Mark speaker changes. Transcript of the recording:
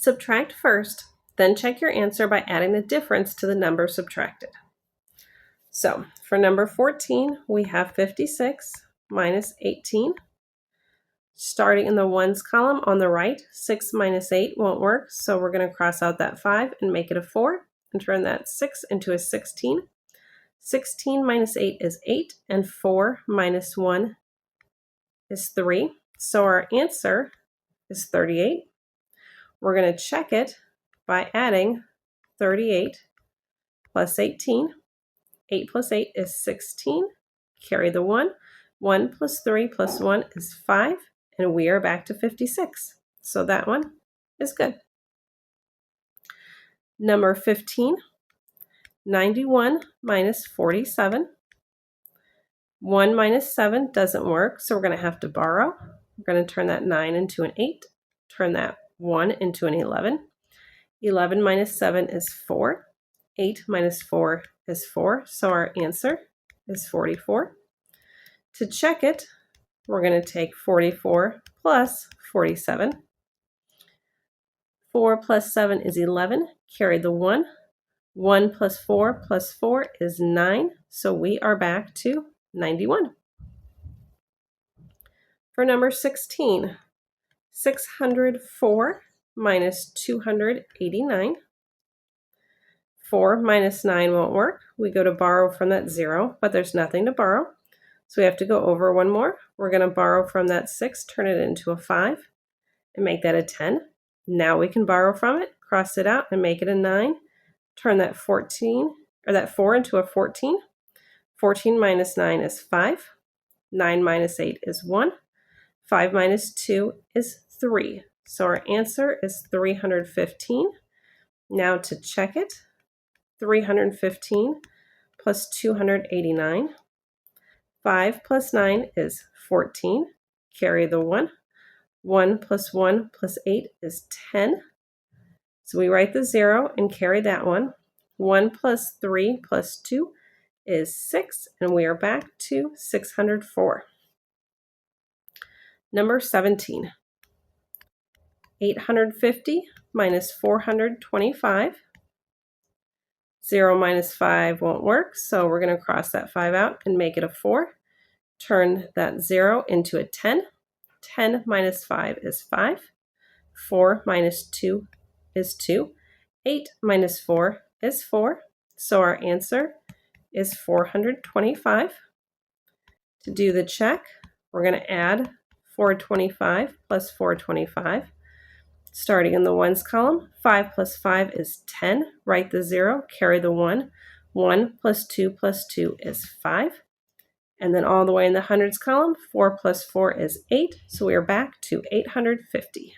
Speaker 1: Subtract first, then check your answer by adding the difference to the number subtracted. So for number 14, we have 56 minus 18. Starting in the ones column on the right, 6 minus 8 won't work, so we're going to cross out that 5 and make it a 4 and turn that 6 into a 16. 16 minus 8 is 8, and 4 minus 1 is 3. So our answer is 38. We're going to check it by adding 38 plus 18. 8 plus 8 is 16. Carry the 1. 1 plus 3 plus 1 is 5. And we are back to 56. So that one is good. Number 15, 91 minus 47. 1 minus 7 doesn't work, so we're going to have to borrow. We're going to turn that 9 into an 8. Turn that 1 into an 11. 11 minus 7 is 4. 8 minus 4 is 4, so our answer is 44. To check it, we're going to take 44 plus 47. 4 plus 7 is 11. Carry the 1. 1 plus 4 is 9. So we are back to 91. For number 16, 604 minus 289. 4 minus 9 won't work. We go to borrow from that 0, but there's nothing to borrow. So we have to go over one more. We're going to borrow from that 6, turn it into a 5, and make that a 10. Now we can borrow from it, cross it out, and make it a 9. Turn that 14, or that 4 into a 14. 14 minus 9 is 5. 9 minus 8 is 1. 5 minus 2 is 3. So our answer is 315. Now to check it, 315 plus 289. 5 plus 9 is 14. Carry the 1. 1 plus 1 plus 8 is 10. So we write the 0 and carry that one. 1 plus 3 plus 2 is 6, and we are back to 604. Number 17. 850 minus 425. 0 minus 5 won't work, so we're going to cross that 5 out and make it a 4. Turn that 0 into a 10. 10 minus 5 is 5. 4 minus 2 is 2. 8 minus 4 is 4. So our answer is 425. To do the check, we're going to add 425 plus 425. Starting in the ones column, 5 plus 5 is 10. Write the 0, carry the 1. 1 plus 2 is 5. And then all the way in the hundreds column, 4 plus 4 is 8. So we are back to 850.